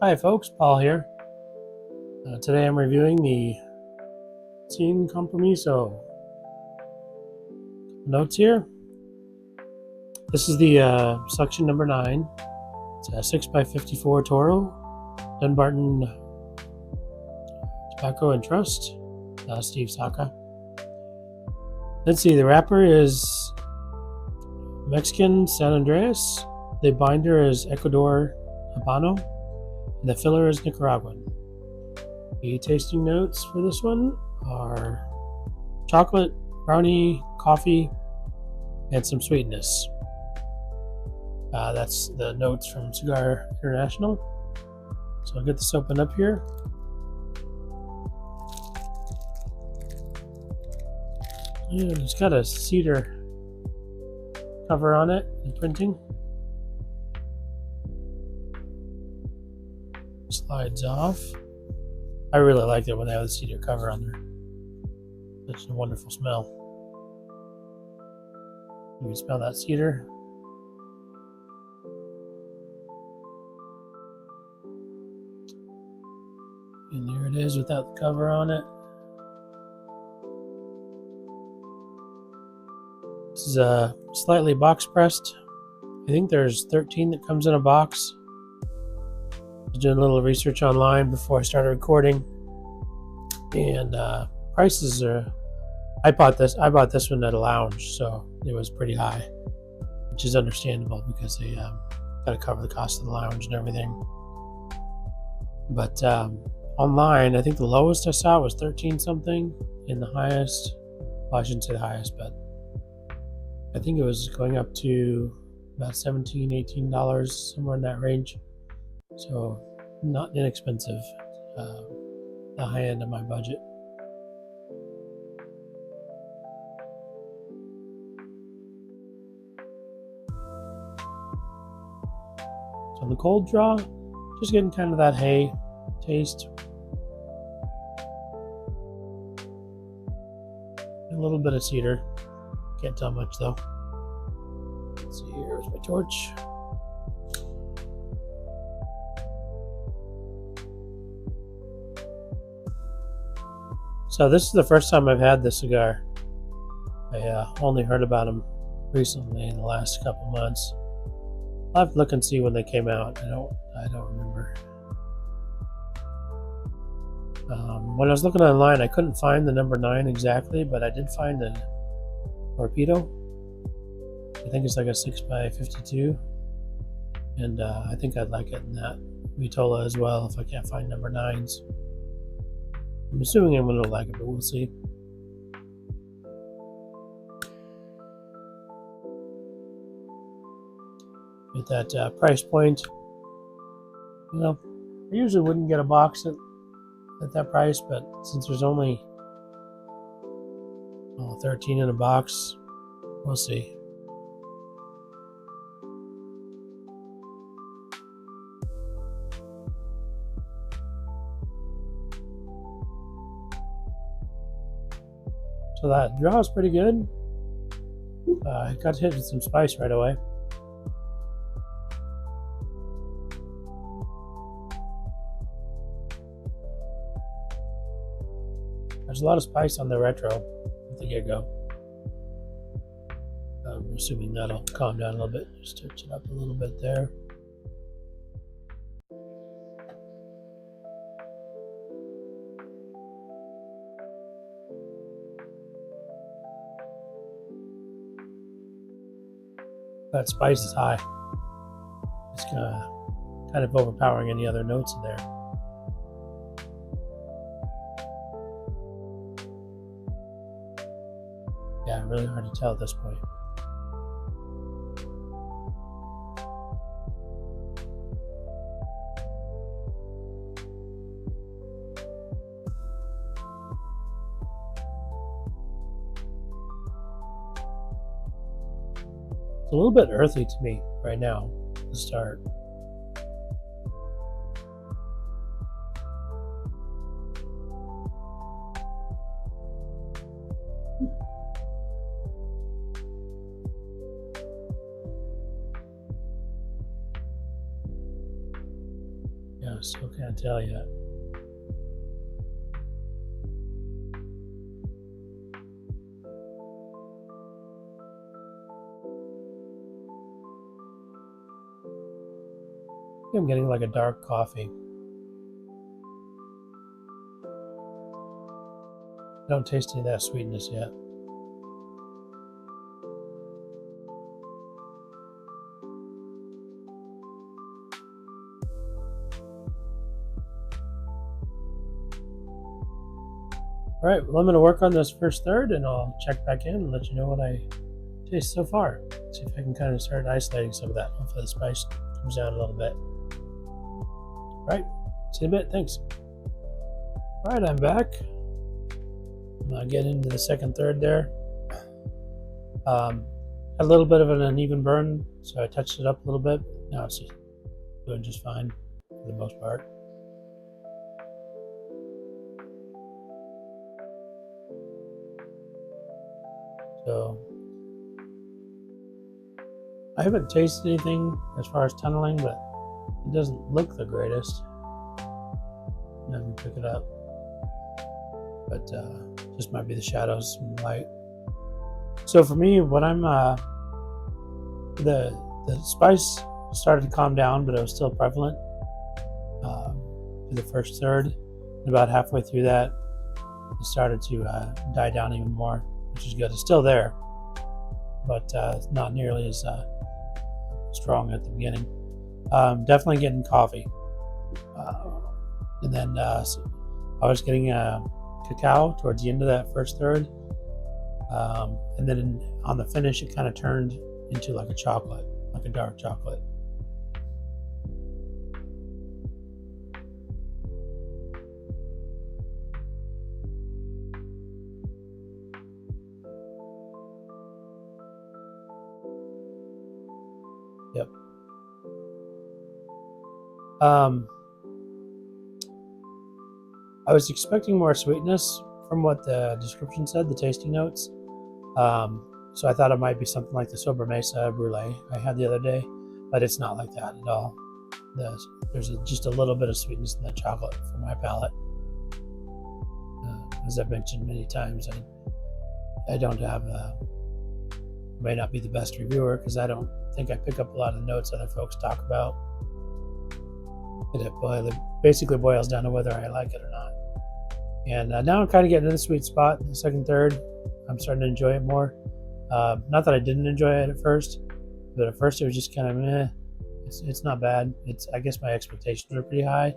Hi folks, Paul here. Today I'm reviewing the Compromiso. Notes here. This is the section number 9. It's a 6x54 Toro, Dunbarton Tobacco and Trust, Steve Saka. Let's see, the wrapper is Mexican San Andreas, the binder is Ecuador Habano, and the filler is Nicaraguan. The tasting notes for this one are chocolate, brownie, coffee, and some sweetness. That's the notes from Cigar International. So I'll get this open up here. And it's got a cedar cover on it, the printing. Slides off. I really like it when they have the cedar cover on there. Such a wonderful smell. You can smell that cedar. And there it is without the cover on it. This is slightly box pressed. I think there's 13 that comes in a box. I was doing a little research online before I started recording, and prices are. I bought this one at a lounge, so it was pretty high, which is understandable because they got to cover the cost of the lounge and everything. But online, I think the lowest I saw was 13 something, and the highest, well, I shouldn't say the highest, but I think it was going up to about $17, $18, somewhere in that range. So not inexpensive, the high end of my budget. So on the cold draw, just getting kind of that hay taste. A little bit of cedar. Can't tell much though. Let's see, here's my torch. So this is the first time I've had this cigar. I only heard about them recently in the last couple months. I'll have to look and see when they came out. I don't remember. When I was looking online, I couldn't find the number 9 exactly, but I did find the Torpedo. I think it's like a 6x52, and I think I'd like it in that Vitola as well if I can't find number 9s. I'm assuming I'm going to like it, but we'll see. At that price point, you know, I usually wouldn't get a box at that price, but since there's only 13 in a box, we'll see. So that draw is pretty good. I got hit with some spice right away. There's a lot of spice on the retro at the get-go. I'm assuming that'll calm down a little bit. Just touch it up a little bit there. That spice is high. It's kind of overpowering any other notes in there. Yeah, really hard to tell at this point. It's a little bit earthy to me right now to start. Still can't tell yet. I think I'm getting like a dark coffee. I don't taste any of that sweetness yet. All right, well, I'm going to work on this first third, and I'll check back in and let you know what I taste so far. See if I can kind of start isolating some of that. Hopefully the spice comes down a little bit. All right, see you in a bit. Thanks. All right, I'm back. I'm going to get into the second third there. Had a little bit of an uneven burn, so I touched it up a little bit. Now it's just doing just fine for the most part. So I haven't tasted anything as far as tunneling, but it doesn't look the greatest. Never pick it up, but just might be the shadows and light. So for me, what I'm the spice started to calm down, but it was still prevalent for the first third. And about halfway through that, it started to die down even more, which is good. It's still there, but not nearly as strong at the beginning. Definitely getting coffee, and then so I was getting cacao towards the end of that first third, and then on the finish it kind of turned into like a chocolate, like a dark chocolate. Yep. I was expecting more sweetness from what the description said, the tasting notes. So I thought it might be something like the sobremesa brulee I had the other day, but it's not like that at all. There's just a little bit of sweetness in that chocolate for my palate. As I've mentioned many times, I don't have may not be the best reviewer because I don't think I pick up a lot of the notes other folks talk about. It basically boils down to whether I like it or not. And now I'm kind of getting in the sweet spot in the second third. I'm starting to enjoy it more. Not that I didn't enjoy it at first, but at first it was just kind of meh. It's not bad. I guess my expectations are pretty high.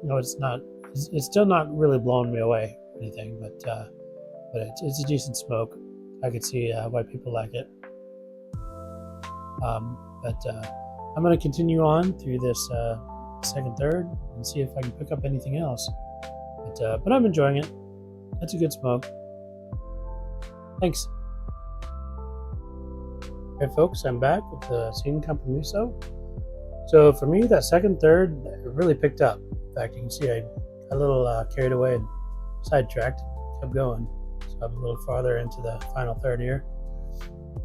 It's still not really blowing me away or anything, but it's a decent smoke. I could see why people like it. But I'm going to continue on through this second third and see if I can pick up anything else. But I'm enjoying it. That's a good smoke. Thanks. Hey folks, I'm back with the Compromiso. So for me, that second third it really picked up. In fact, you can see I got a little carried away and sidetracked, kept going. So I'm a little farther into the final third here.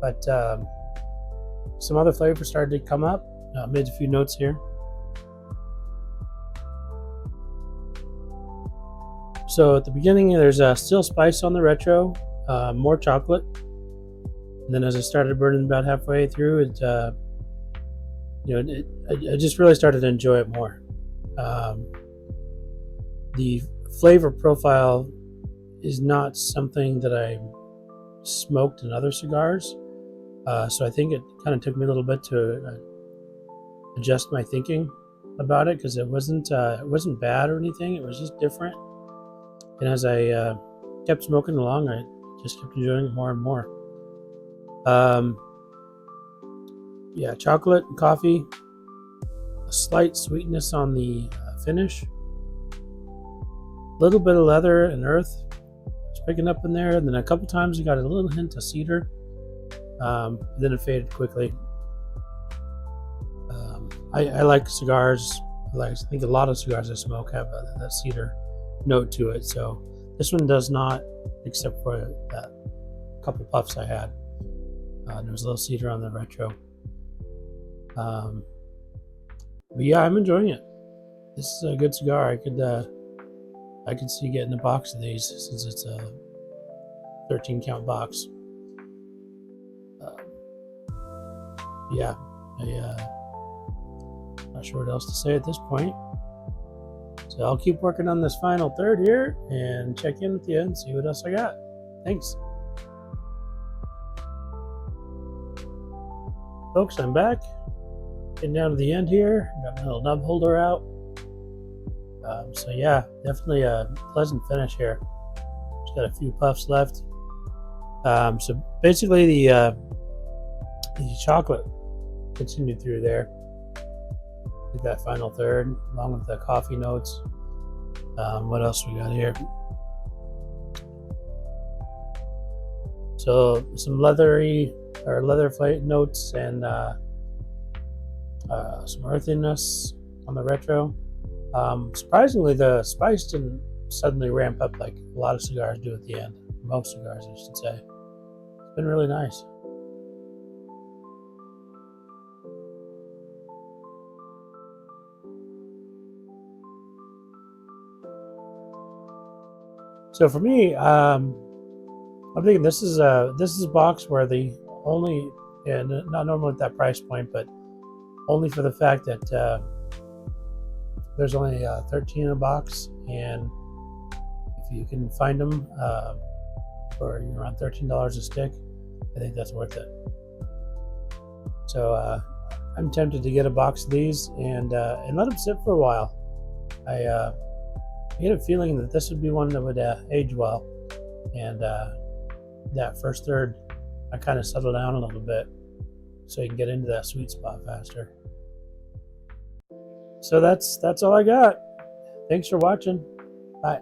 But some other flavors started to come up. I made a few notes here. So at the beginning, there's still spice on the retro, more chocolate. And then as I started burning about halfway through, I just really started to enjoy it more. The flavor profile is not something that I smoked in other cigars. So I think it kind of took me a little bit to adjust my thinking about it because it wasn't bad or anything. It was just different. And as I kept smoking along, I just kept enjoying it more and more. Chocolate and coffee, a slight sweetness on the finish, a little bit of leather and earth was picking up in there, and then a couple times you got a little hint of cedar. Then it faded quickly. I like cigars. I think a lot of cigars I smoke have that cedar note to it. So this one does not, except for that couple puffs I had. There was a little cedar on the retro. But yeah, I'm enjoying it. This is a good cigar. I could see getting a box of these since it's a 13 count box. Uh, yeah, not sure what else to say at this point. So I'll keep working on this final third here and check in with you and see what else I got. Thanks. Folks, I'm back. Getting down to the end here. Got my little nub holder out. So yeah, definitely a pleasant finish here. Just got a few puffs left. So basically the chocolate continued through there. Did that final third along with the coffee notes. What else we got here? So some leather flake notes and some earthiness on the retro. Surprisingly, the spice didn't suddenly ramp up like a lot of cigars do at the end. Most cigars, I should say. It's been really nice. So for me, I'm thinking this is a box where the only, and not normally at that price point, but only for the fact that there's only 13 in a box, and if you can find them for around $13 a stick, I think that's worth it. So I'm tempted to get a box of these and let them sit for a while. I get a feeling that this would be one that would age well, and that first third, I kind of settle down a little bit so you can get into that sweet spot faster. So that's all I got. Thanks for watching. Bye.